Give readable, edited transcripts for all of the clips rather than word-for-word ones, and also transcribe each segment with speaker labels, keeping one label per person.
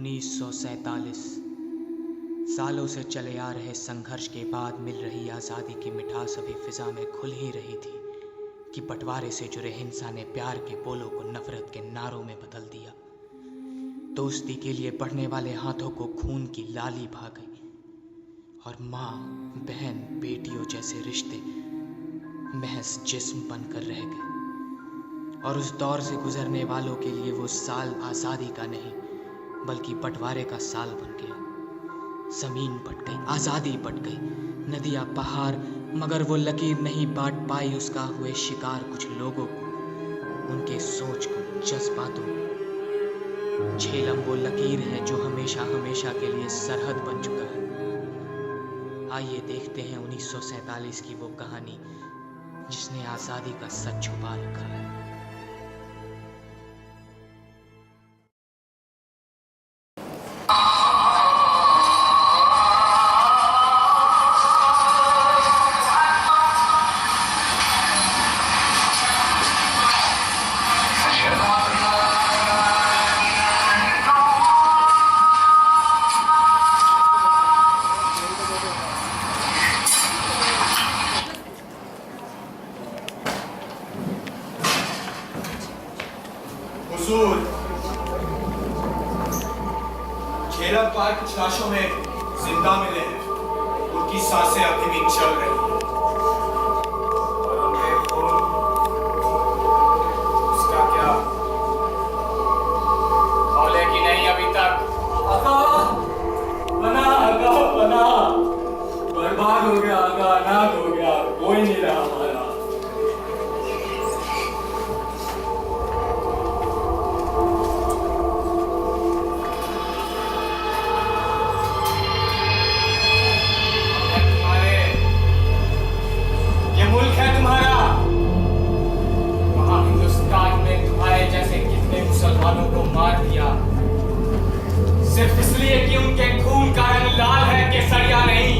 Speaker 1: 1947 सालों से चले आ रहे संघर्ष के बाद मिल रही आज़ादी की मिठास अभी फिजा में खुल ही रही थी कि बंटवारे से जुड़े हिंसा ने प्यार के बोलों को नफरत के नारों में बदल दिया। दोस्ती के लिए बढ़ने वाले हाथों को खून की लाली भा गई और माँ बहन बेटियों जैसे रिश्ते महज जिस्म बनकर रह गए। और उस दौर से गुजरने वालों के लिए वो साल आज़ादी का नहीं बल्कि बंटवारे का साल बन गया। जमीन बट गई, आज़ादी बट गई, नदियाँ पहाड़, मगर वो लकीर नहीं बांट पाई उसका हुए शिकार कुछ लोगों को, उनके सोच को, जज्बातों को। झेलम वो लकीर है जो हमेशा हमेशा के लिए सरहद बन चुका है। आइए देखते हैं 1947 की वो कहानी जिसने आज़ादी का सच छुपा रखा है।
Speaker 2: झेलम पार कुछ लाशों में जिंदा मिले हैं, उनकी सांसें अभी भी चल रही हैं और उनके खून, उसका क्या खौले की नहीं अभी तक। आगा बना बर्बाद हो गया, आगा अनाथ हो गया, कोई नहीं रहा हमारा। को मार दिया सिर्फ इसलिए कि उनके खून का रंग लाल है, केसरिया नहीं।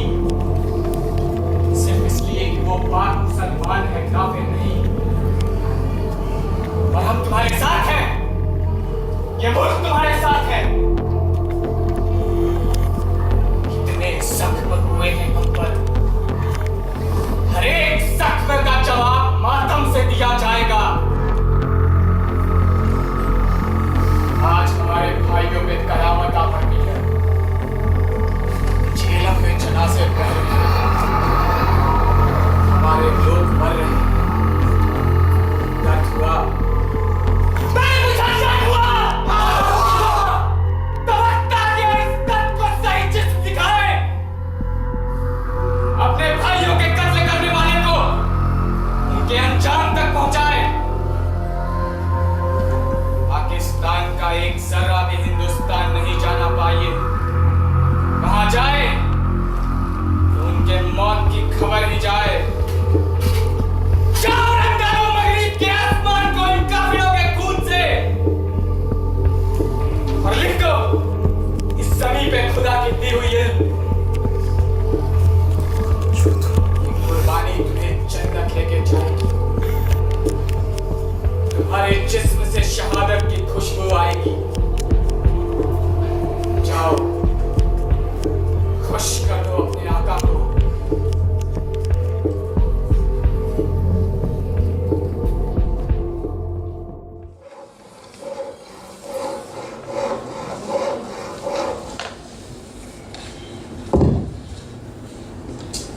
Speaker 2: सिर्फ इसलिए कि वो पाक मुसलमान है, काफिर नहीं। और हम तुम्हारे साथ हैं, ये मुल्क तुम्हारे साथ है। कितने जख्म हुए हैं हम पर, हर एक जख्म का जवाब मातम से दिया जाएगा। आज हमारे भाइयों पे कयामत आ पड़ी है। झेलम में जनाज़े बह रहे हैं, हमारे लोग मर रहे हैं। दर्द हुआ, अपने भाइयों के कत्ल करने वाले को उनके अंजाम तक पहुंचाए। पाकिस्तान का एक जर्रा भी हिंदुस्तान नहीं जाना पाए, कहां जाए तो उनके मौत की खबर ही जाए। जाओ रंग डालो मगरिब के आसमान को इन काफिरों के खून से और लिख दो इस जमीन पे खुदा की दी हुई है कुर्बानी तुम्हें जन्नत लेके जाएगी। तुम्हारे जिस्म से शहादत की खुशबू आएगी। जाओ खुश कर दो अपने आका को।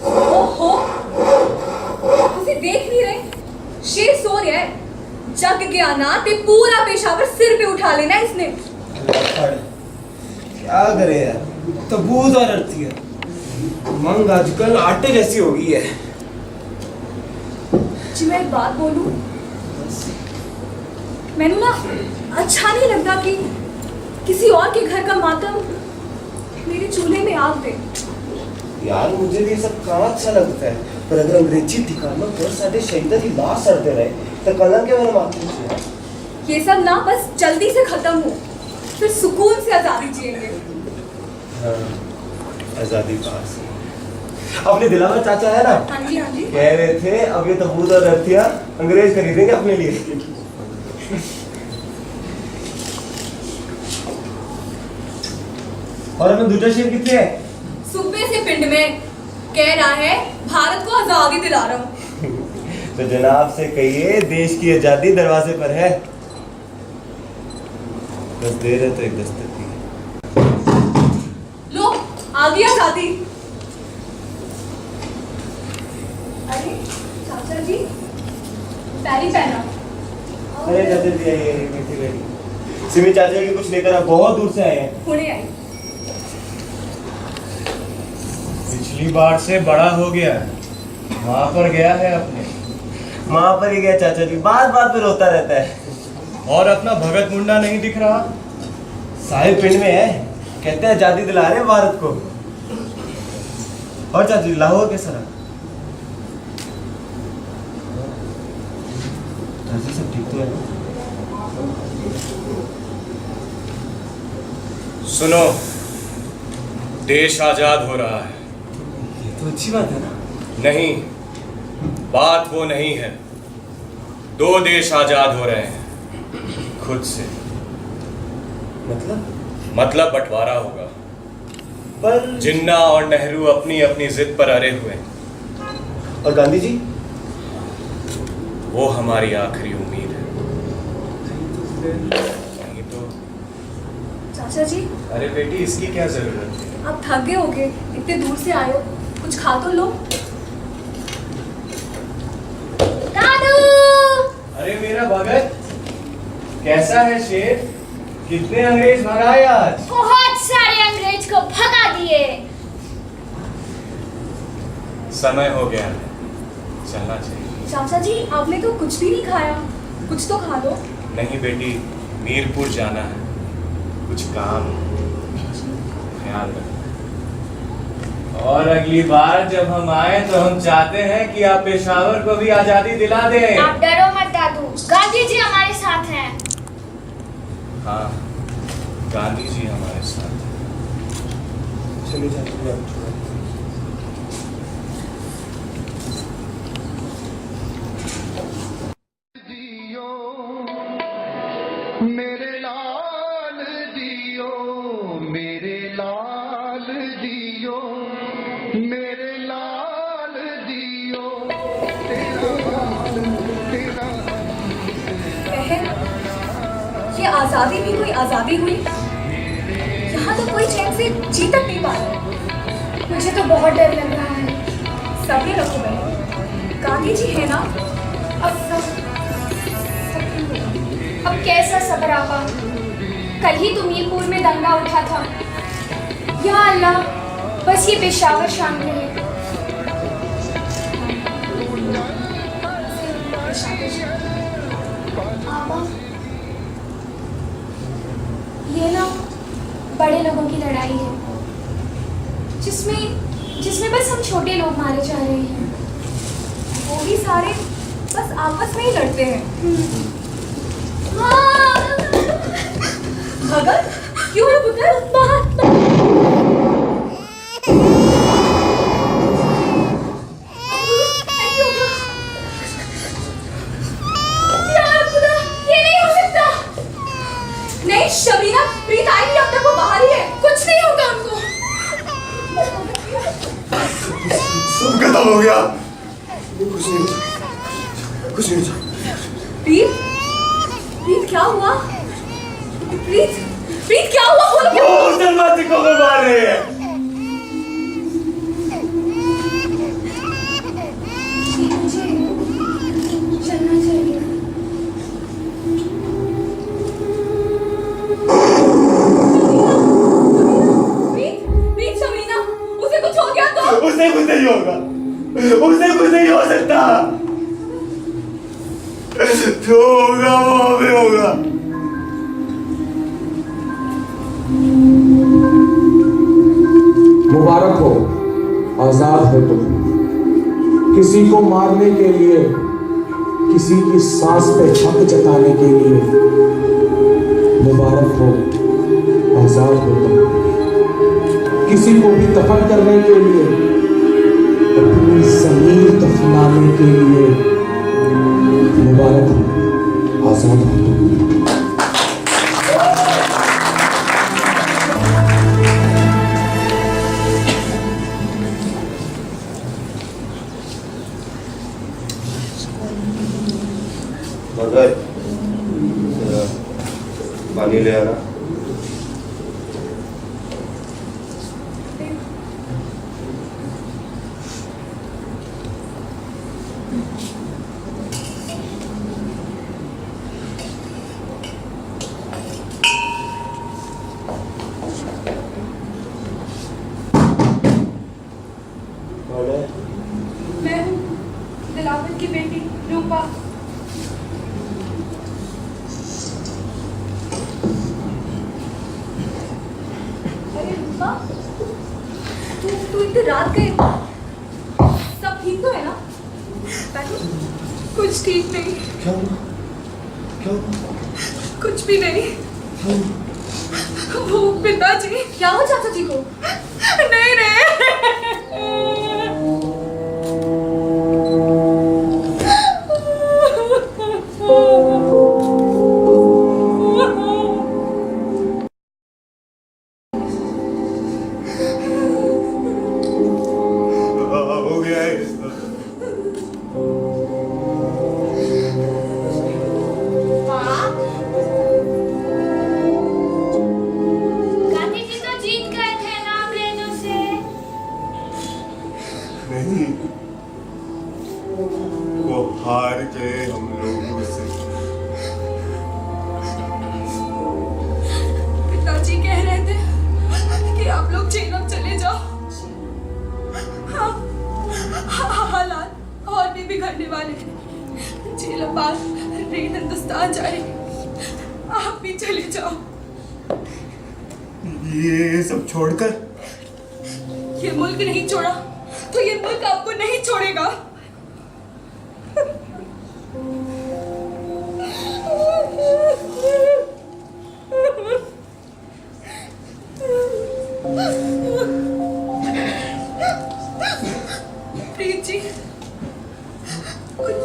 Speaker 3: ओहो, उसे देख नहीं रहे? शेर सो रहा है। जग गया ना ते पूरा पेशावर सिर पे उठा लेना इसने।
Speaker 4: क्या करे यार, तबूत और अड़ती है। मंग आजकल आटे जैसी हो गई है।
Speaker 3: जी मैं एक बात बोलूं, मैंने ना अच्छा नहीं लगता कि किसी और के घर का मातम मेरे चूल्हे में आग दे।
Speaker 4: यार मुझे भी ये सब कहाँ अच्छा लगता है, पर अगर अंग्रेजी ठिकाना पर साढ़े शहीदों की लाश सड़ते रहे तो कलंक के मैंने मालूम किया।
Speaker 3: ये सब ना बस जल्दी से खत्म हो, फिर सुकून से आजादी जिएंगे।
Speaker 4: हाँ, आजादी पास अपने दिलावर चाचा है ना,
Speaker 3: हाँ जी हाँ जी,
Speaker 4: कह रहे थे अब ये तबूत और रतिया अंग्रेज खरीदेंगे अपने लिए। और अपना दूसरा शेर कितने है?
Speaker 3: सुबह से पिंड में कह रहा है भारत को आजादी दिला रहा हूँ।
Speaker 4: तो जनाब से कहिए देश की आजादी दरवाजे पर है, बस देर है तो एक दस्तक की।
Speaker 3: लो आ गई आजादी। अरे चाचा जी पैरी पहना।
Speaker 4: अरे चाचा जी आइए, मीठी बेटी सिमी चाचा की कुछ लेकर आप बहुत दूर से आए हैं।
Speaker 3: हुणे आई।
Speaker 5: पिछली बार से बड़ा हो गया है, वहां पर गया है अपने।
Speaker 4: वहां पर ही गया चाचा जी, बात बात पे रोता रहता है।
Speaker 5: और अपना भगत मुंडा नहीं दिख रहा।
Speaker 4: साहिब पिंड में है, कहते हैं आजादी दिला रहे हैं भारत को। और चाचा जी लाहौर कैसा रहा? चाचा जी सब ठीक तो है ना?
Speaker 5: सुनो, देश आजाद हो रहा है।
Speaker 4: ये तो अच्छी बात है ना।
Speaker 5: नहीं, बात वो नहीं है। 2 देश आजाद हो रहे हैं खुद से। मतलब बंटवारा होगा।
Speaker 4: पर
Speaker 5: जिन्ना और नेहरू अपनी अपनी जिद पर अड़े हुए हैं।
Speaker 4: और गांधी जी?
Speaker 5: वो हमारी आखिरी उम्मीद है। नहीं तो।
Speaker 3: चाचा जी
Speaker 5: अरे बेटी, इसकी क्या जरूरत है?
Speaker 3: आप थक गए होगे, इतने दूर से आए हो, कुछ खा तो लो। दादू!
Speaker 5: अरे मेरा भगत, कैसा है शेर? कितने अंग्रेज भगाए आज?
Speaker 6: बहुत सारे अंग्रेज को भगा दिए।
Speaker 5: समय हो गया है, चलना चाहिए।
Speaker 3: चाचा जी आपने तो कुछ भी नहीं खाया, कुछ तो खा लो।
Speaker 5: नहीं बेटी, मीरपुर जाना है, कुछ काम, ख्याल रखना। और अगली बार जब हम आए तो हम चाहते हैं कि आप पेशावर को भी आजादी दिला दें।
Speaker 6: आप डरो मत दादू, गांधी जी हमारे साथ हैं।
Speaker 5: हाँ, गांधी जी हमारे साथ हैं।
Speaker 4: चलिए चाचा जी आप
Speaker 7: मेरे लाल दियो, मेरे लाल दियो, मेरे लाल दियो, तेरा
Speaker 3: बहन, ये आजादी भी कोई आजादी हुई? यहाँ तो कोई चैन से जी तक नहीं पा रहा।
Speaker 6: मुझे तो बहुत डर लग रहा है।
Speaker 3: सब्र रखो बहन, गांधी जी है ना।
Speaker 6: अब कैसा सब्र आपा? कल ही तो मीरपुर में दंगा उठा था। या अल्लाह, बस ये पेशावर शांत रहे। आपा, ये ना बड़े लोगों की लड़ाई है, जिसमें बस हम छोटे लोग मारे जा रहे हैं।
Speaker 3: वो भी सारे बस आपस में ही लड़ते हैं। भगत क्यों है पुत्र? नहीं शबीना, प्रीत आएंगी, अब तक वो बाहर ही है, कुछ नहीं होगा उनको।
Speaker 4: सब खत्म हो गया। कुछ नहीं होता, कुछ नहीं होता।
Speaker 3: प्रीत, प्रीत क्या हुआ? प्रीत, प्रीत क्या हुआ? बोलो क्या?
Speaker 4: वो मुसलमान को मार रहे हैं।
Speaker 6: मुझे चलना चाहिए।
Speaker 3: प्रीत, प्रीत शबीना, उसे कुछ हो गया तो?
Speaker 4: उसे कुछ नहीं होगा, उसे कुछ नहीं हो सकता। जो होगा वो हमें होगा।
Speaker 8: मुबारक हो, आजाद हो तुम। किसी को मारने के लिए, किसी की सांस पे हक जताने के लिए। मुबारक हो, आजाद हो तुम। किसी को भी दफन करने के लिए, अपनी जमीन दफनाने के लिए। मुबारक हो, आजाद हो तुम।
Speaker 4: मगर जरा पानी ले आना। कौन है?
Speaker 6: मैं हूँ दिलावर की बेटी रूपा।
Speaker 3: अरे रूपा, तू इतनी रात गए, सब ठीक तो है ना? बैठो।
Speaker 6: कुछ ठीक नहीं,
Speaker 4: क्यों? क्यों?
Speaker 6: कुछ भी नहीं।
Speaker 4: क्यों?
Speaker 6: वो पिताजी।
Speaker 3: क्या हो चाचा जी को?
Speaker 6: नहीं नहीं।
Speaker 5: हो गया है इसका।
Speaker 6: गांधी जी तो जीत गए थे ना अंग्रेजों से।
Speaker 5: नहीं, वो हार गए हम लोगों से।
Speaker 6: पिताजी कह रहे थे कि आप लोग जेल चले जाओ। हालात और भी बिगड़ने वाले हैं। जेल बाद रेल हिंदुस्तान जाएगी, आप भी चले जाओ।
Speaker 5: ये सब छोड़कर
Speaker 6: ये मुल्क नहीं छोड़ा तो ये मुल्क आपको नहीं छोड़ेगा। प्रीत जी, कुछ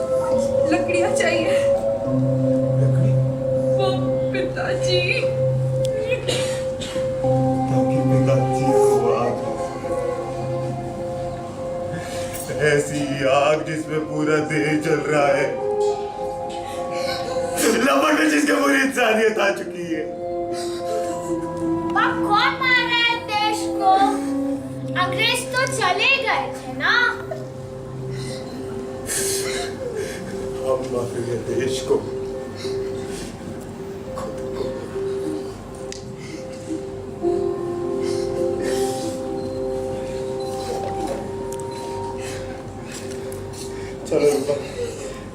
Speaker 6: लकड़ियां चाहिए।
Speaker 5: लकड़ी
Speaker 6: वो पिताजी।
Speaker 5: ताकि पिताजी को आग, ऐसी आग जिसमें पूरा देश जल रहा है, लपट में जिसके पूरी इंसानियत आ चुकी है।
Speaker 6: कौन मार रहा है देश को? अंग्रेज तो चले गए थे ना।
Speaker 5: हम मार रहे हैं देश को। चलो रूपा,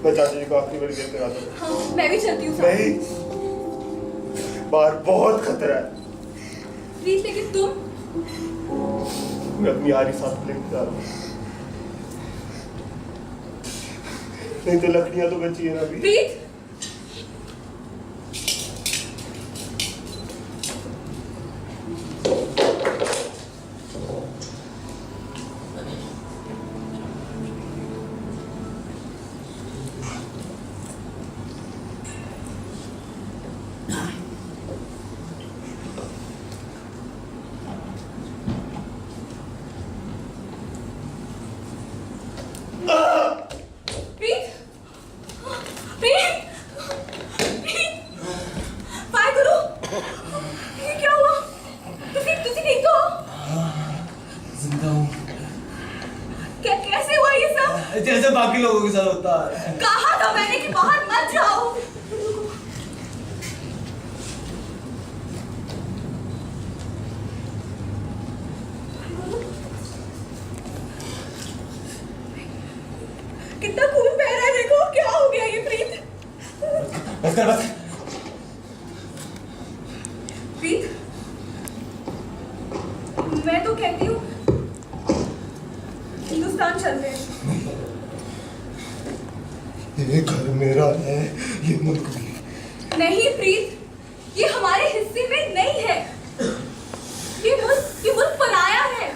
Speaker 5: मैं चाचा जी को आखिरी बार देख कर आता हूँ।
Speaker 3: हाँ, मैं भी चलती हूँ।
Speaker 5: नहीं, बाहर बहुत खतरा है।
Speaker 3: प्लीज, लेकिन तुम?
Speaker 5: मैं अपनी यारी साथ लेकर जा रहा हूँ। नहीं तो लकड़ियां तो बची है ना अभी।
Speaker 3: प्रीत, प्रीत, प्रीत, प्रीत, वाहेगुरु, ये क्या हुआ? तुसी ठीक तो हो?
Speaker 8: जिंदा हूँ,
Speaker 3: कैसे हुआ ये सब?
Speaker 8: जैसे बाकी लोगों के साथ होता है।
Speaker 3: कहा था मैंने कि बाहर मत जाओ। कितना खून बह रहा है, देखो क्या हो गया ये प्रीत।
Speaker 8: बस कर बस।
Speaker 3: प्रीत, मैं तो कहती हूँ हिंदुस्तान चलते हैं।
Speaker 5: ये घर मेरा है, ये मुल्क भी।
Speaker 3: नहीं प्रीत, ये हमारे हिस्से में नहीं है। ये मुल्क पराया है।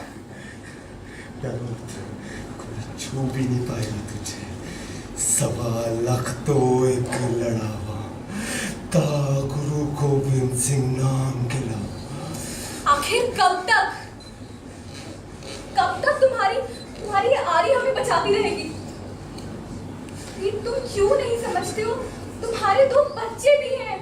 Speaker 5: कोई छू भी नहीं पाएगा तुझे। 1.25 लाख तो एक लड़ावा, ता गुरु गोबिंद सिंह नाम गिला।
Speaker 3: आखिर कब तक तुम्हारी ये आरी हमें बचाती रहेगी? प्रीत, तुम क्यों नहीं समझते हो तुम्हारे 2 बच्चे भी हैं।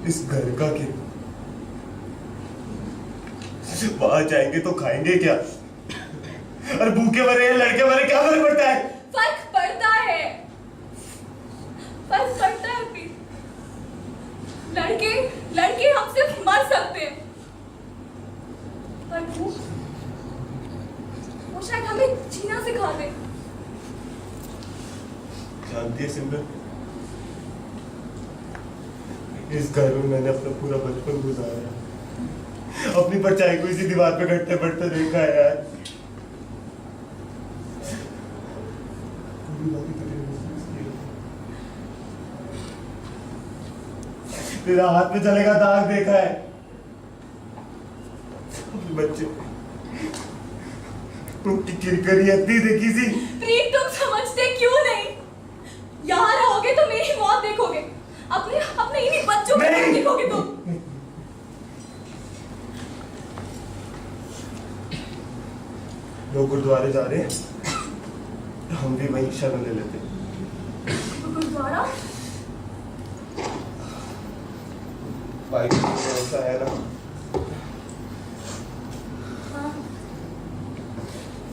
Speaker 4: इस घर का क्या? वहां जाएंगे तो खाएंगे क्या? और भूखे मरे या लड़के मरे क्या फर्क पड़ता है?
Speaker 3: फर्क पड़ता है, फर्क पड़ता है प्रीत। लड़के हम सिर्फ मर सकते हैं, पर वो शायद हमें जीना सिखा दे।
Speaker 4: जानती है सिमरन, इस घर में मैंने अपना पूरा बचपन गुजारा, अपनी परछाई को इसी दीवार पे घटते बढ़ते देखा है यार। तेरा हाथ में चलेगा दाग देखा है, बच्चे उनकी किरकिरी इतनी देखी सी।
Speaker 3: प्रीत तुम समझते क्यों नहीं? यहाँ रहोगे तो मेरी मौत देखोगे, अपने इन्हीं बच्चों को देखोगे तुम।
Speaker 4: लोग गुरुद्वारे जा रहे हैं, हम भी वहीं शरण ले लेते हैं।
Speaker 3: गुरुद्वारा?
Speaker 4: भाई ऐसा है ना,
Speaker 3: हाँ।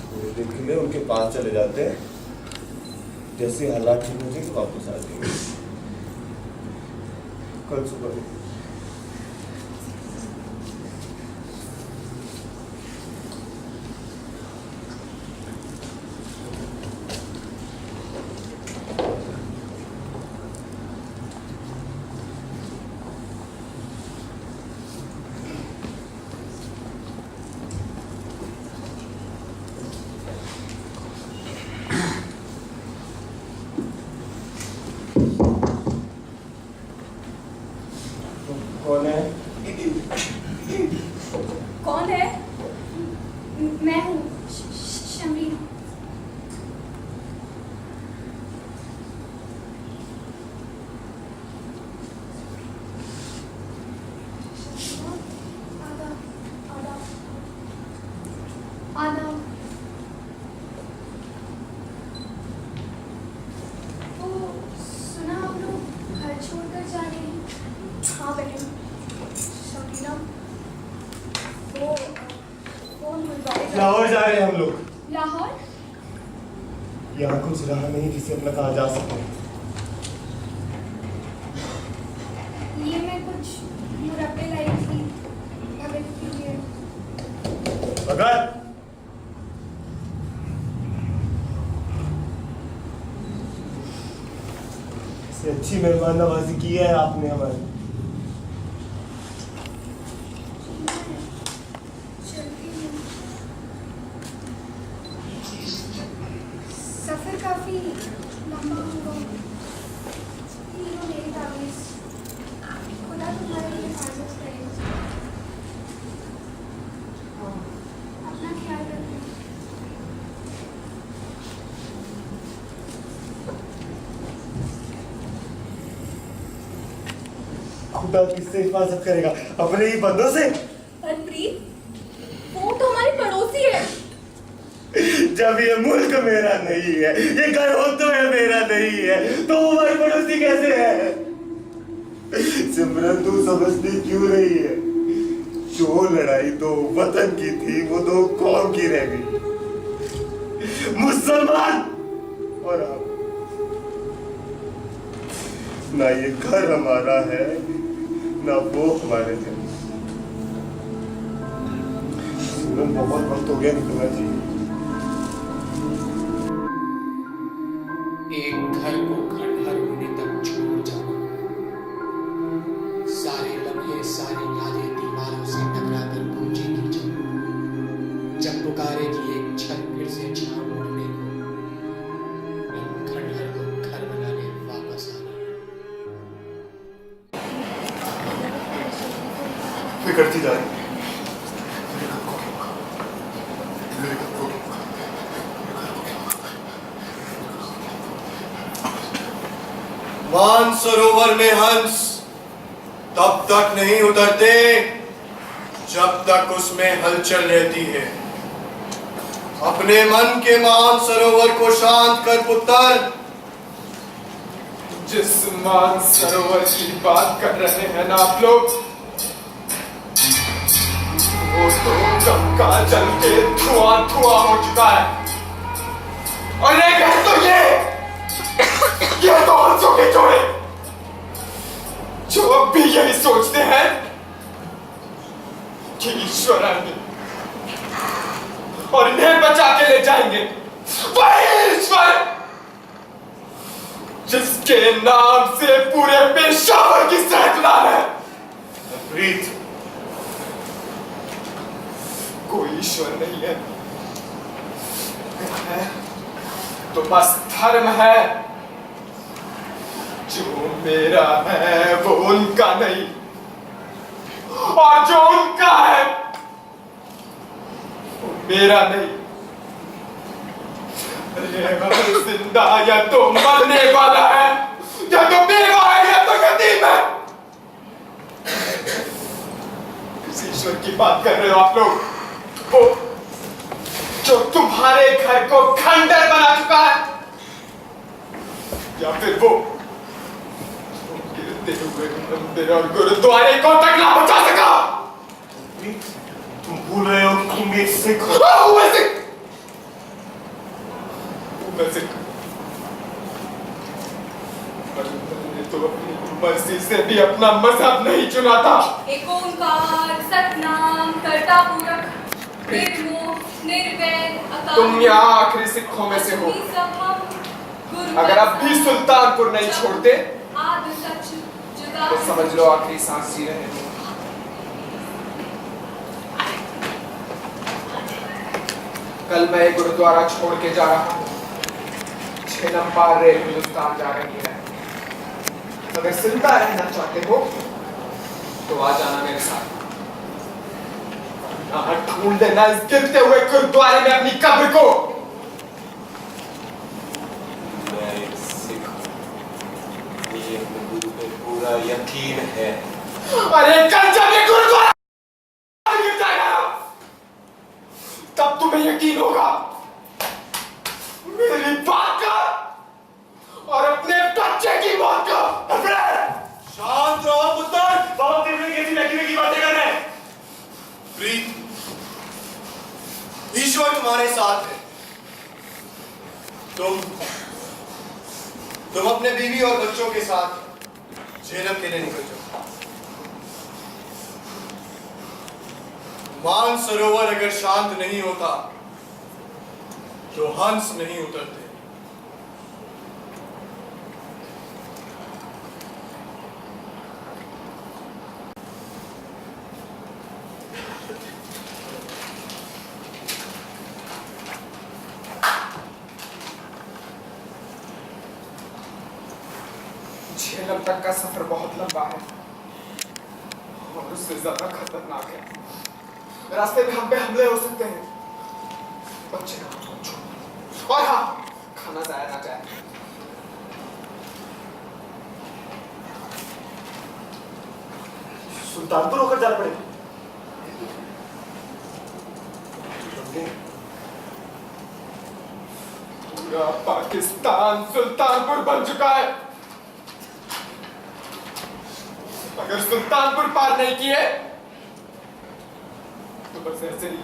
Speaker 4: थोड़ी देर के लिए उनके पास चले जाते हैं, जैसे हालात ठीक हो जाएंगे वापस आ जाएंगे। कल सुबह कौन है?
Speaker 3: कौन है?
Speaker 6: मैं हूँ शमीर। आदाब। तो सुना आप लोग घर छोड़कर जा रहे हैं?
Speaker 3: हाँ बहन, शमीना वो गुरुद्वारे
Speaker 4: लाहौर जा रहे हैं हम लोग।
Speaker 6: लाहौर?
Speaker 4: यहाँ कुछ रहा नहीं जिसे अपना कहा जा सके।
Speaker 6: ये मैं कुछ मुरब्बे लाई थी मदद के लिए।
Speaker 4: भगत, इससे अच्छी मेहमान नवाजी की है आपने हमारी।
Speaker 6: सफर काफी लंबा होगा। ये लो मेरी ताबीज़। खुदा तुम्हारे लिए हिफाजत करे। अपना ख्याल रखना।
Speaker 4: खुदा किससे हिफाजत करेगा? अपने ही बंदों से।
Speaker 3: पर प्रीत वो तो हमारी पड़ोसी है।
Speaker 4: जब ये मुल्क मेरा नहीं है, ये घर हो तो है मेरा नहीं है, तो वो हमारी पड़ोसी कैसे है? सिमरन तू समझती क्यों रही है? जो लड़ाई तो वतन की थी वो तो कौम की रह गई। मुसलमान और आप, ना ये घर हमारा है ना वो हमारे थे। सिमरन बहुत वक्त हो गया निकलना चाहिए।
Speaker 1: एक घर को खंडहर होने तक छोड़ जाना, सारे लम्हे सारी यादें दीवारों से टकराकर गूंजेगी जब पुकारेगी एक छत फिर से छांव ओढ़ने को, इन खंडहर को घर बनाने वापस आना।
Speaker 4: बिगड़ती जा रही है।
Speaker 9: मानसरोवर में हंस तब तक नहीं उतरते जब तक उसमें हलचल रहती है। अपने मन के मान सरोवर को शांत कर पुत्र।
Speaker 2: जिस मान सरोवर की बात कर रहे हैं ना आप लोग, वो तो गंगा जल के धुआं धुआं हो चुका है। और एक है तो ये तो हंसों के जोड़े जो अब भी यही सोचते हैं कि ईश्वर आएंगे और इन्हें बचा के ले जाएंगे। वही ईश्वर जिसके नाम से पूरे पेशावर की सहकलान है।
Speaker 9: प्रीत,
Speaker 2: कोई ईश्वर नहीं है, तो बस धर्म है। जो मेरा है वो उनका नहीं, और जो उनका है वो मेरा नहीं। अरे जिंदा या तो मरने वाला है, या तो बेवा है, या तो यतीम है। किस ईश्वर की बात कर रहे हो आप लोग? वो जो तुम्हारे घर को खंडर बना चुका है, या फिर वो गिरते हुए मंदिर और गुरुद्वारे को तक ना बचा सका?
Speaker 9: तुम भूल रहे हो कि तुम एक सिख हो। मैंने तो अपनी मर्जी से भी अपना मजहब नहीं चुना था।
Speaker 3: एक ओंकार सतनाम कर्ता पूरक निर्मोह निर्वैर अकाल।
Speaker 2: तुम यहाँ आखिरी सिखों में से हो। अगर अब भी सुल्तानपुर नहीं छोड़ते तो समझ लो आखिरी सांस जी रहे हो। कल मैं एक गुरुद्वारा छोड़ के जा रहा हूँ। 6 नंबर रेल हिंदुस्तान जा रही है। अगर जिंदा रहना चाहते हो तो आ जाना मेरे साथ। ढूंढ देना इस गिरते हुए गुरुद्वारे में अपनी कब्र को।
Speaker 5: मैं एक सिख हूं, मुझे अपने गुरु पे पूरा यकीन है।
Speaker 2: अरे कल जब ये गुरुद्वारा गिर जाएगा तब तुम्हें यकीन होगा मेरी बात का और अपने बच्चे की मौत का।
Speaker 9: शांत रहो पुत्र।
Speaker 2: बहुत दिन में कैसी लकीरें की बातें कर रहे हैं।
Speaker 9: प्रीत, ईश्वर तुम्हारे साथ है। तुम अपने बीवी और बच्चों के साथ झेलम के लिए निकल जाओ। मान सरोवर अगर शांत नहीं होता तो हंस नहीं उतरते।
Speaker 2: झेलम तक का सफर बहुत लंबा है और उससे ज्यादा खतरनाक है। रास्ते में हम पे हमले हो सकते हैं। बच्चे का हाथ छोड़ो और हाँ, खाना जाया ना जाए।
Speaker 9: सुल्तानपुर होकर जाना पड़ेगा।
Speaker 2: पूरा पाकिस्तान सुल्तानपुर बन चुका है। अगर सुल्तानपुर पार नहीं किए तो बस ऐसे ही।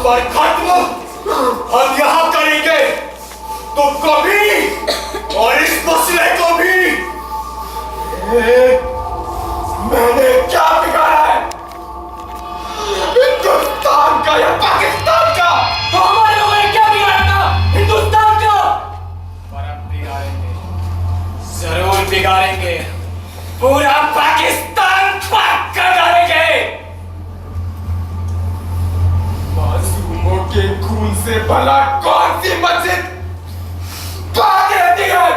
Speaker 9: पर खत्म हम यहाँ करेंगे, तुमको भी और इस मसले को भी। मैंने क्या बिगाड़ा है हिंदुस्तान का या पाकिस्तान का?
Speaker 2: तो हमारे लोगों ने क्या बिगाड़ा था हिंदुस्तान का?
Speaker 9: पर अब बिगाड़ेंगे,
Speaker 2: जरूर बिगाड़ेंगे, पूरा पाकिस्तान पाक कर डालेंगे।
Speaker 9: मासूमों के खून से भला कौन सी मस्जिद पाक रहती है?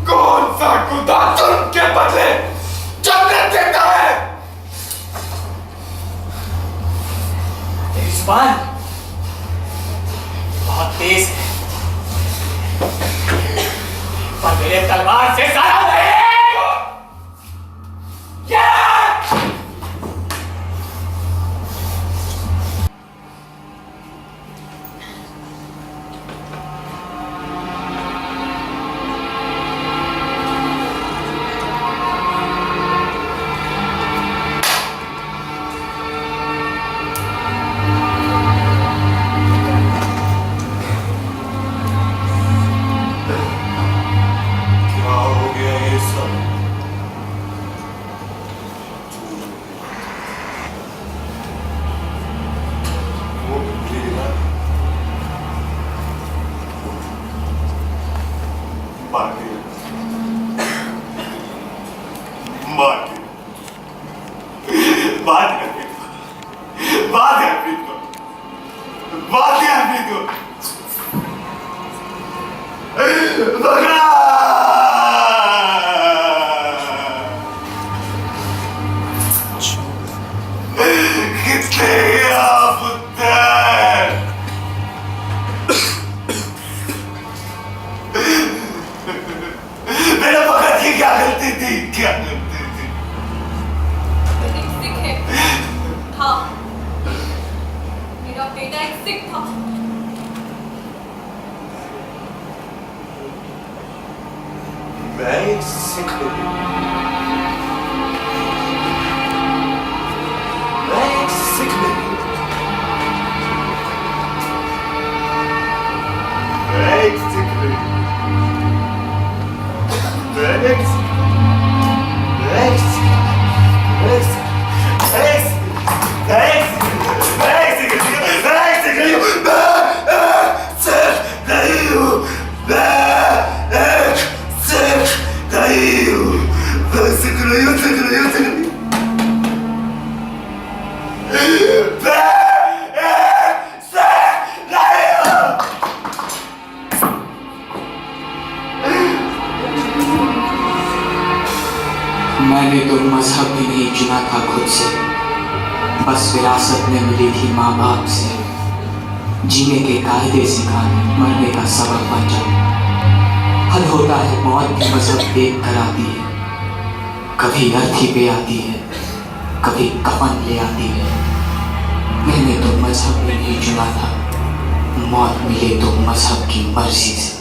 Speaker 9: कौन सा खुदा जुल्म के बदले जन्नत देता है?
Speaker 2: तेरी जुबान बहुत तेज है, पर मेरे तलवार से ज्यादा नहीं। क्या?
Speaker 9: क्या हो गया ये सब? वो लीला मार दिया, मार दिया, बात कर भी दो, बात कर भी दो, बात कर भी दो। बकरा कितने आप मेरा भगत की क्या गलती थी? क्या गलती थी?
Speaker 3: एक सिख है था, मेरा बेटा एक सिख था।
Speaker 9: मैं एक सिख हूँ, मैं एक सिख नहीं हूँ, मैं एक सिख नहीं हूँ, मैं एक सिख, मैं एक सिख, मैं एक सिख, मैं एक सिख, मैं एक सिख, मैं एक सिख नहीं हूँ, मैं एक सिख नहीं हूँ, मैं सिख नहीं हूँ, मैं एक सिख नहीं हूँ, मैं सिख नहीं हूँ, सिख नहीं हूँ, सिख नहीं हूँ।
Speaker 1: मैंने तो मजहब भी नहीं चुना था खुद से, बस विरासत में मिली थी माँ बाप से। जीने के कायदे सिखाने, मरने का सबक बन जाऊं। हद होता है मौत की मजहब देख कर आती है, कभी अर्थी पे आती है, कभी कफन ले आती है। मैंने तो मजहब भी नहीं चुना था, मौत मिले तो मजहब की मर्जी से।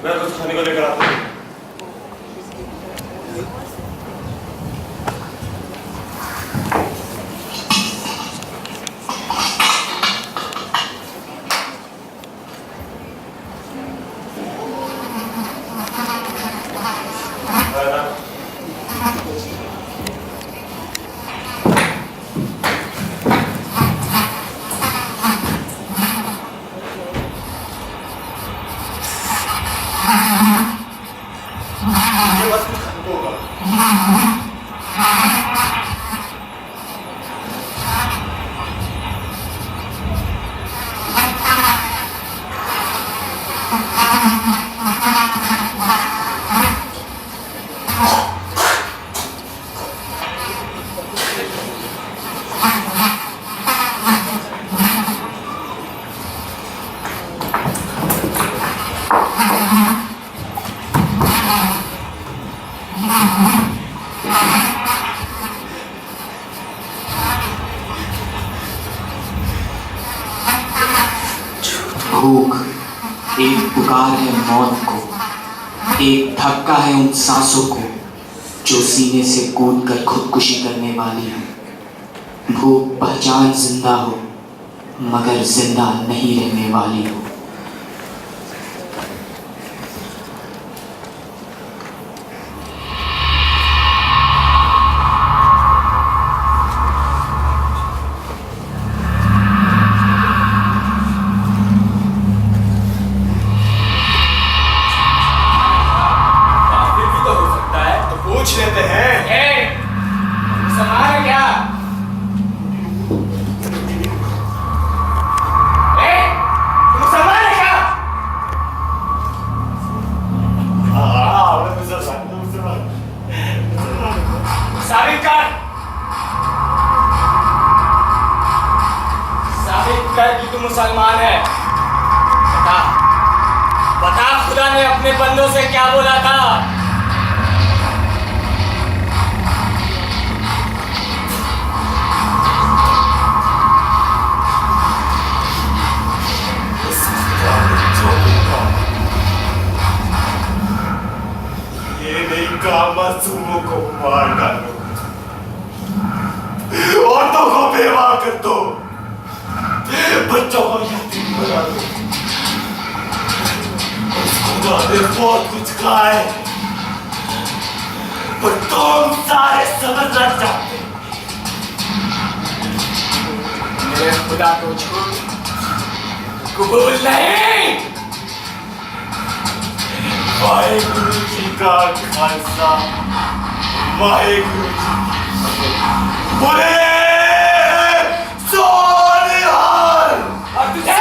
Speaker 9: मैं कुछ खाने को लेकर आता हूँ। ये बस कुछ खाने को होगा।
Speaker 1: भूख, एक पुकार है मौत को, एक धक्का है उन सांसों को जो सीने से कूद कर खुदकुशी करने वाली हो। भूख पहचान जिंदा हो मगर जिंदा नहीं रहने वाली हो।
Speaker 9: पूछ लेते हैं।
Speaker 2: मुसलमान है क्या? मुसलमान है क्या? साबित कर कि तू मुसलमान है। बता बता, खुदा ने अपने बंदों से क्या बोला था?
Speaker 9: मासूमों को मार डालो, औरतों को बेवा कर दो, बच्चों को यतीम बना दो। खुदा ने बहुत कुछ कहा है पर तुम सारे समझना चाहते।
Speaker 2: मेरे खुदा को झूठ कबूल नहीं।
Speaker 9: वाहेगुरु जी का खालसा, वाहेगुरु जी बोले सोनिहाल।
Speaker 2: और तुझे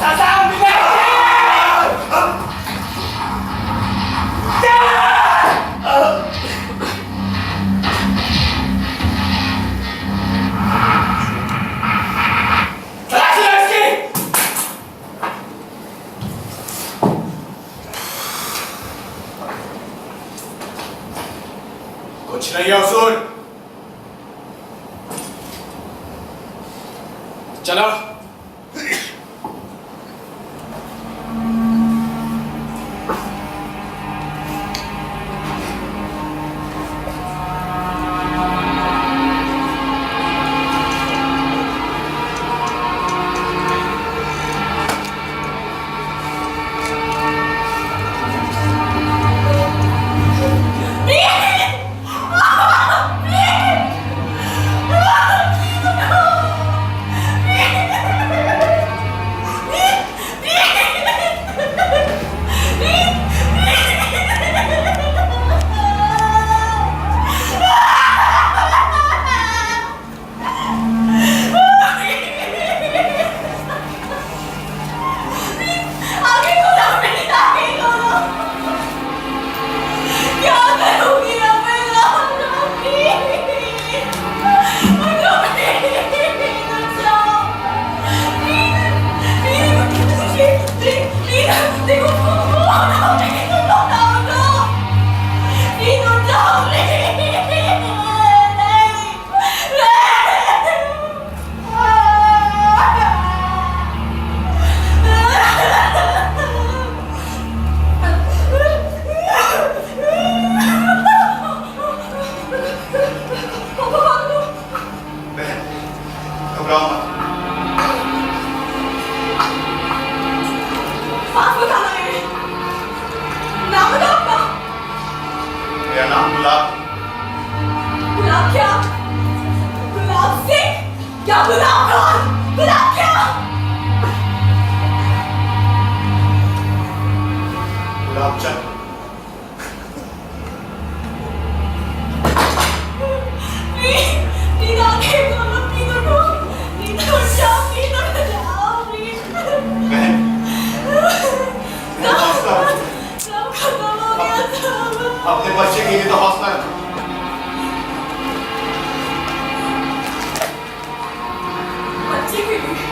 Speaker 2: सजा मिलेगी।
Speaker 9: कुछ नहीं हुजूर।
Speaker 2: चलो।
Speaker 9: अपने बच्चे के लिए तो हौसला है।
Speaker 3: बच्चे के लिए?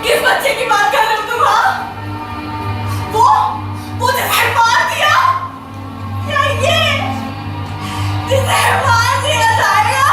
Speaker 3: किस बच्चे की बात कर रहे हो तुम? वो जिसे मार दिया, क्या ये जिसे मार दिया जाएगा?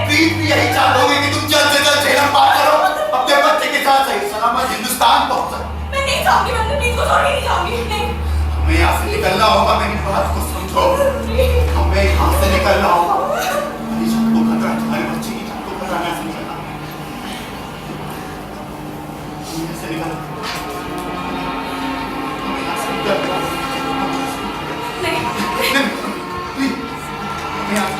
Speaker 9: प्लीज भी यही चाहूंगी कि तुम जल्द से जल्द झेलम पार करो, अपने बच्चे के साथ सही सलामत हिंदुस्तान पहुंचो।
Speaker 3: मैं नहीं चाहूंगी, मैं प्लीज को छोड़ नहीं चाहूंगी। नहीं,
Speaker 9: हमें यहाँ से निकलना होगा, मेरी बात को समझो। हमें यहाँ से निकलना होगा। मेरी जान को खतरा है, तुम्हारे बच्चे की जान को खतरा है, ऐसे निकलना। हमें यहाँ से निकलना। हमें यहाँ से निकलना।
Speaker 3: नहीं,
Speaker 9: प्लीज, हमें यहाँ से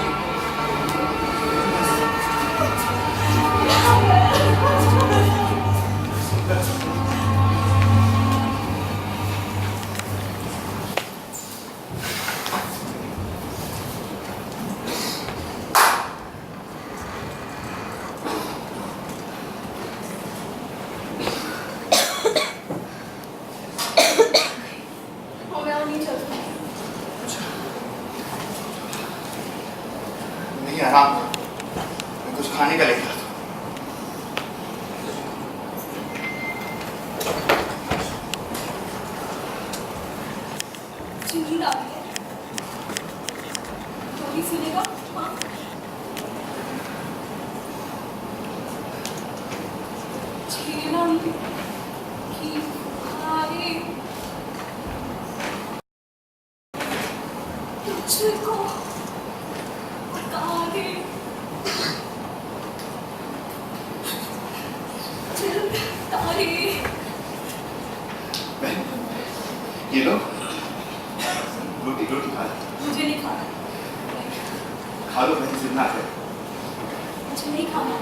Speaker 9: नहीं आराम, मैं कुछ खाने का लेकर आता हूँ।
Speaker 3: नींद आ रही है, जल्दी सुनेगा। हाँ, झेलम की हारे तुझको पुकारे, चल तारे।
Speaker 9: ये लो, रोटी रोटी खा लो।
Speaker 3: मुझे नहीं खाना,
Speaker 9: खा लो, बहन जिंदा है।
Speaker 3: मुझे नहीं खाना।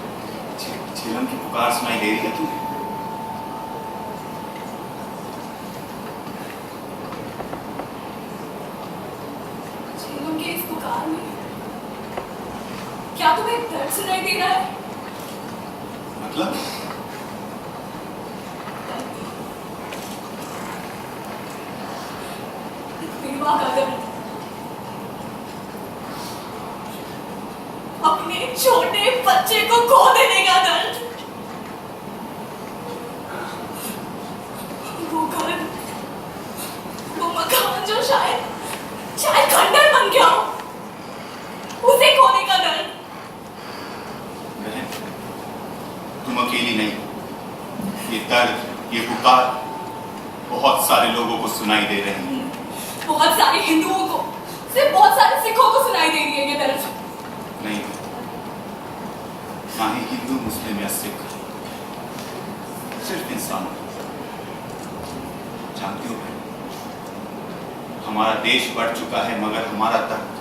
Speaker 9: झेलम की पुकार सुनाई दे रही है तुम्हें?
Speaker 3: झेलम के इस पुकार में क्या तुम्हें दर्द सुनाई दे रहा है?
Speaker 9: मतलब
Speaker 3: विधवा का दर्द, अपने छोटे बच्चे को खो देने का दर्द, वो घर, वो मकान जो शायद खंडर बन गया हो, उसे खोने का दर्द।
Speaker 9: बहन, तुम अकेली नहीं। ये दर्द, ये पुकार बहुत सारे लोगों को सुनाई दे रहे हैं।
Speaker 3: बहुत सारे हिंदुओं को, सिर्फ बहुत सारे सिखों को सुनाई दे रही है ये दर्द।
Speaker 9: नहीं, ना ही हिंदू, मुस्लिम या सिख, सिर्फ इंसानों। जानती हो बहन, हमारा देश बढ़ चुका है, मगर हमारा दर्द नहीं।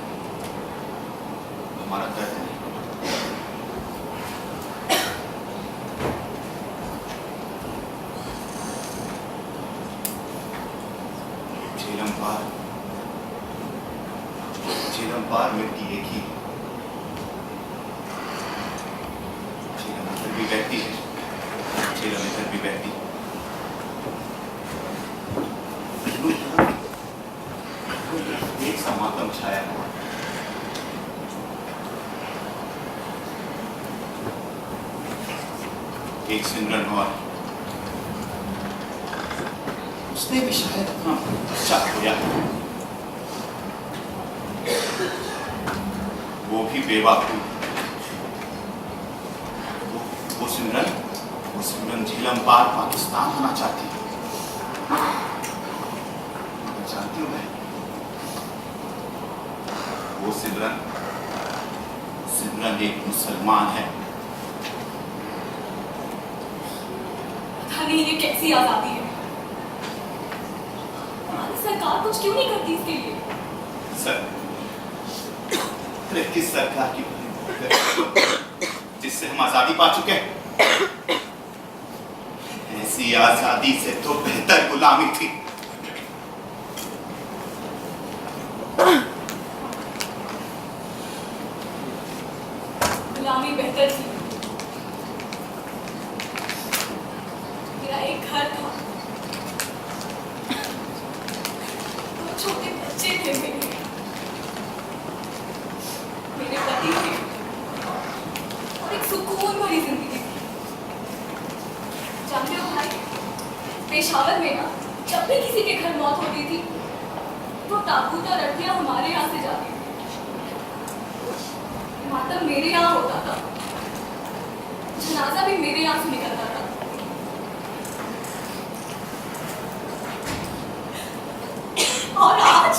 Speaker 9: झेलम पार मिट्टी एक ही है। झेलम इधर भी बहती है, झेलम इधर भी बहती है। एक समागम छाया हुआ, एक सिमरन हुआ, उसने भी शायद अपना बच्चा खोया, वो भी बेवा हुई। वो सिमरन झेलम पार पाकिस्तान होना चाहती है। जानती हूँ मैं, वो सिमरन एक मुसलमान है।
Speaker 3: पता नहीं ये कैसी आजादी है, हमारी सरकार कुछ क्यों नहीं करती इसके लिए?
Speaker 9: अरे किस सरकार की जिससे हम आजादी पा चुके हैं? ऐसी आजादी से तो बेहतर गुलामी थी।
Speaker 3: गुलामी बेहतर थी। मेरा एक घर था, छोटे बच्चे थे मेरे पति थे और एक सुकून भरी जिंदगी थी। जानते हो भाई, पेशावर में ना जब भी किसी के घर मौत होती थी तो ताबूत और अड्डियां हमारे यहाँ से जाती थी। मातम मेरे यहाँ होता था, जनाजा भी मेरे यहाँ से निकलता था। और आज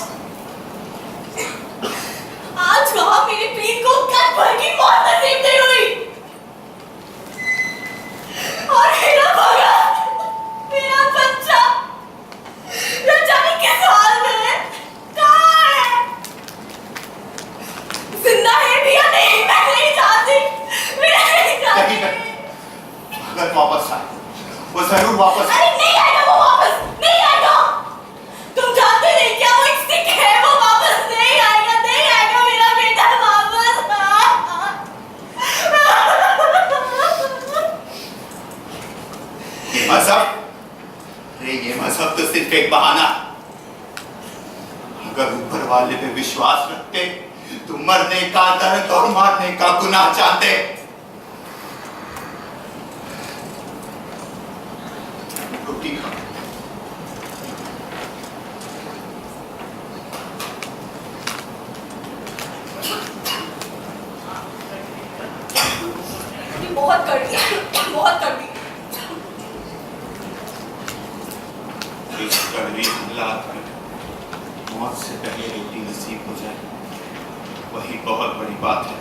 Speaker 3: वहां मेरे पीर को कट भर की मौत नसीब नहीं हुई। और मेरा भगत, मेरा बच्चा न जाने किस हाल में है, कहाँ है? जिंदा है भी या नहीं मैं नहीं जानती, मैं नहीं जानती।
Speaker 9: भगत वापस आए, वो जरूर वापस
Speaker 3: अरे नहीं आएगा वो, वापस नहीं आएगा। तुम जानते नहीं क्या वो एक सिख है, वो वापस नहीं आएगा, नहीं आएगा मेरा बेटा वापस।
Speaker 9: ये मजहब, अरे ये मजहब तो सिर्फ एक बहाना। अगर ऊपर वाले पे विश्वास रखते तो मरने का दर्द और मारने का गुनाह जानते। रोटी खा।
Speaker 3: बहुत कर दिया, बहुत कर दिया।
Speaker 9: इस कड़वी हालात में मौत से पहले रोटी नसीब हो जाए, वही बहुत बड़ी बात है।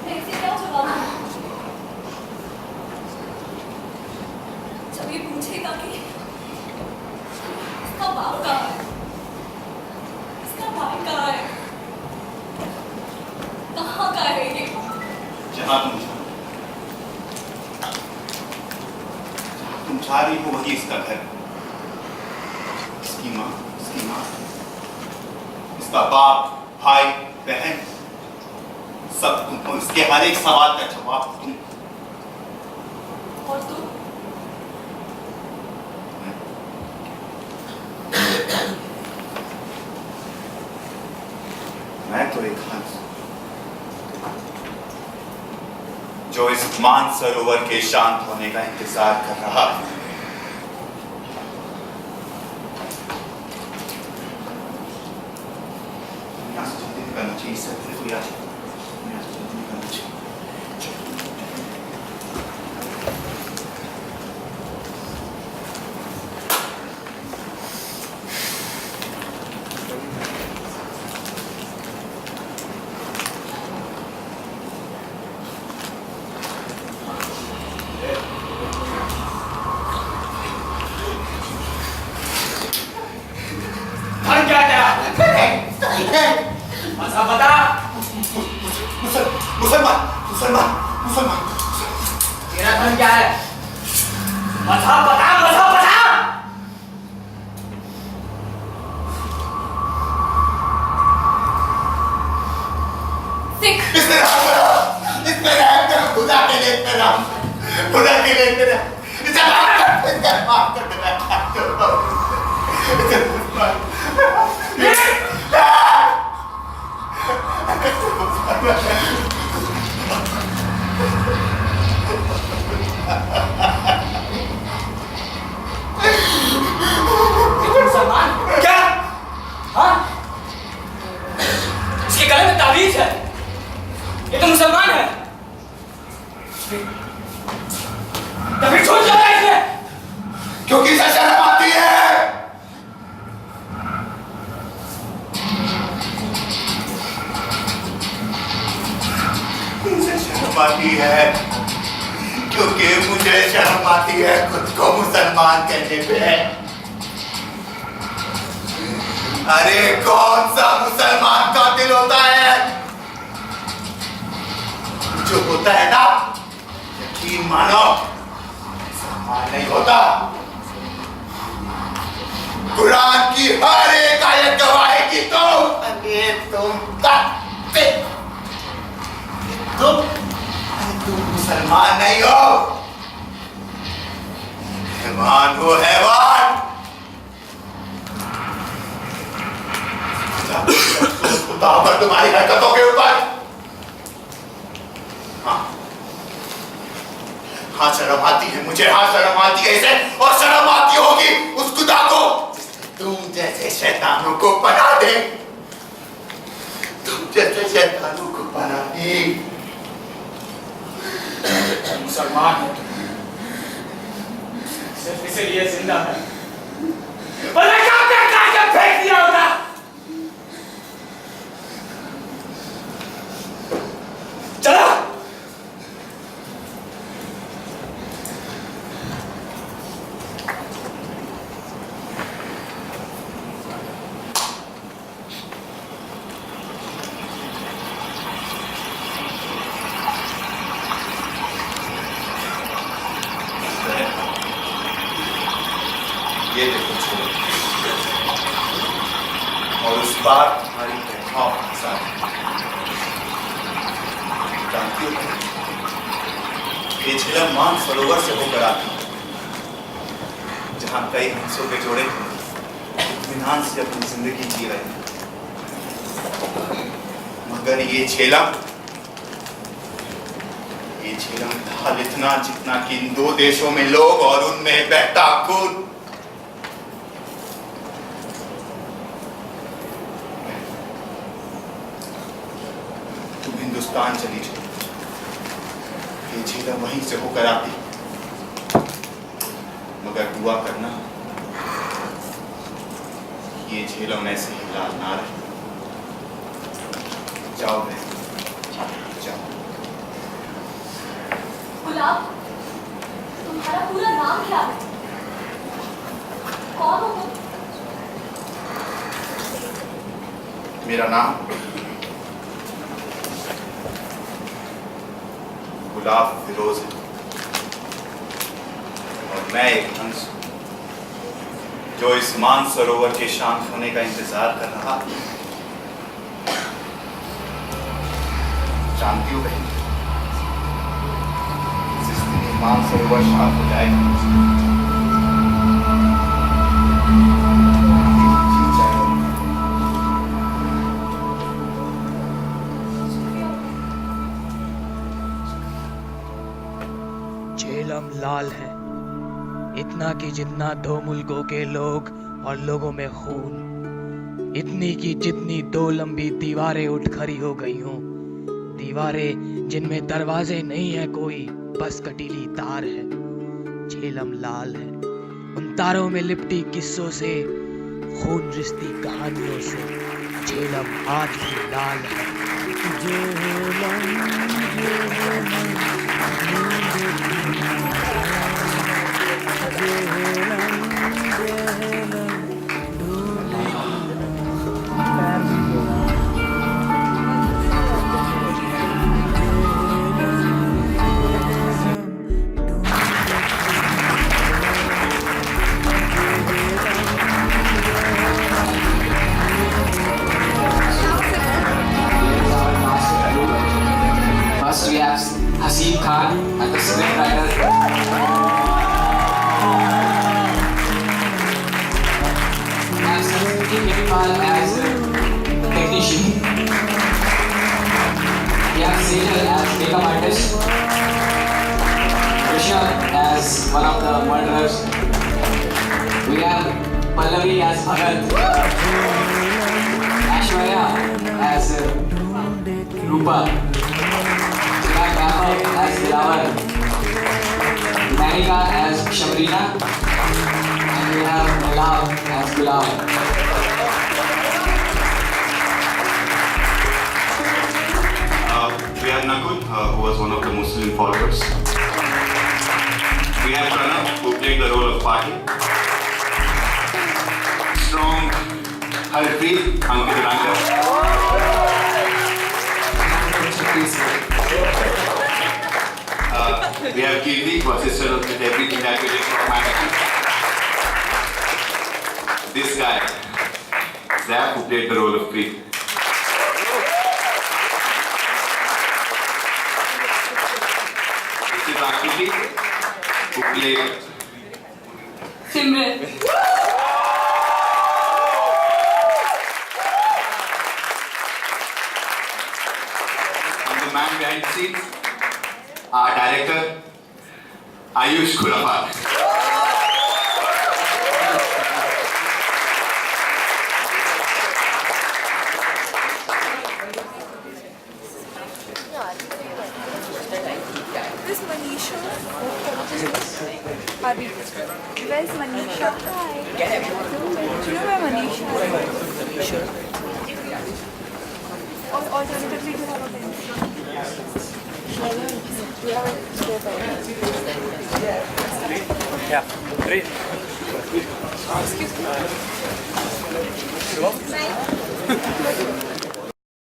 Speaker 3: मैं इसे क्या जवाब दूं? जब ये पूछेगा कि इसका बाप कहाँ है, इसका भाई कहाँ है, कहाँ का है ये?
Speaker 9: जहां तुम जा रही हो वही इसका घर, इसकी माँ, इसका बाप, भाई, बहन, सब तुम हो। इसके हर एक सवाल का जवाब तुम।
Speaker 3: और तू?
Speaker 9: मैं तो एक हंस जो इस मानसरोवर के शांत होने का इंतजार कर रहा है। यहाँ से जल्दी निकलना चाहिए, इससे कोई आ जाए। यहाँ से जल्दी निकलना चाहिए।
Speaker 2: धर्म क्या तेरा? मजहब बता।
Speaker 9: मुसलमान।
Speaker 2: तेरा धर्म क्या है? मजहब बता, मजहब बता।
Speaker 3: सिख।
Speaker 9: इसमें रहम करो, खुदा के लिए इसमें रहम करो, खुदा के लिए इसमें रहम। इसे माफ कर दो।
Speaker 2: मुसलमान क्या? हाँ? इसके गले में ताबीज है, ये तो मुसलमान है। तभी छूट जाता है इसे,
Speaker 9: क्योंकि इसे शर्म आती है। इसे शर्म आती है क्योंकि मुझे शर्म आती है खुद को मुसलमान कहने पे। अरे कौन सा मुसलमान कातिल होता है? जो होता है ना, यकीन मानो, मुसलमान नहीं होता। कुरान की हर एक आयत गवाही की तो अरे तुम मुसलमान नहीं हो, हैवान हो, हैवान। खुदा पर तुम्हारी हरकतों के ऊपर। हाँ शर्म आती है मुझे, हाँ शर्म आती है इसे, और शर्म आती होगी उस खुदा को तुम जैसे शैतानों को पनाह दे, तुम जैसे शैतानों को पनाह दे।
Speaker 2: मुसलमान है सिर्फ इसलिए जिंदा है, वरना कब तक काट फेंक दिया होता। चलो
Speaker 9: ये देखो छोड़ो, और उस बार तुम्हारी तनख्वाह जानती हो, ये झेलम मान सरोवर से होकर आती है, जहां कई हंसों के जोड़े इत्मीनान से अपनी जिंदगी जी रहे हैं। मगर ये झेलम ढाल इतना जितना कि इन दो देशों में लोग और उनमें बहता खून। तुम हिंदुस्तान चली जाओ, ये झेलम वहीं से होकर आती, मगर दुआ करना ये झेलम ऐसे ही लाल ना रहे। जाओ बहन, जाओ।
Speaker 3: गुलाब, तुम्हारा पूरा नाम क्या है? कौन हो तुम?
Speaker 9: मेरा नाम गुलाब फिरोज है, और मैं एक हंस हूं जो इस मान सरोवर के शांत होने का इंतजार कर रहा। जानती हो बहन, जिस दिन मान सरोवर शांत हो जाएगा,
Speaker 1: झेलम लाल है, इतना कि जितना दो मुल्कों के लोग और लोगों में खून, इतनी कि जितनी दो लंबी दीवारें उठ खड़ी हो गई हों, दीवारें जिनमें दरवाजे नहीं है कोई, बस कटीली तार है। झेलम लाल है, उन तारों में लिपटी किस्सों से, खून रिश्ती कहानियों से। झेलम आज भी लाल है।
Speaker 2: First we have Haseeb Khan as the scriptwriter. We have Sanskrit Nipal as the technician. We have Sejal as makeup artist. Rishabh as one of the murderers. We have Pallavi as Bhagat. Aishwarya as Rupa. We have Vaibhav as Dilawar, Manika as Shamarina, and we have Milab as Gulab.
Speaker 9: We have Nakul, who was one of the Muslim followers. We have Pranav, who played the role of Pati. Strong Harpreet, Ankit Ranga. We have Kirti, who assisted us with everything that we did for my This guy, Zach, who played the role of Preet.
Speaker 10: Anjali play
Speaker 3: Simran
Speaker 10: and the man behind the scenes, our director, Ayush Khurafat.
Speaker 3: Where's Manisha? Abhi. Where's Manisha? Hi. Do you know where Manisha is? Sure. Or alternatively, do you have a pen?
Speaker 2: Yeah, great.
Speaker 3: Excuse me.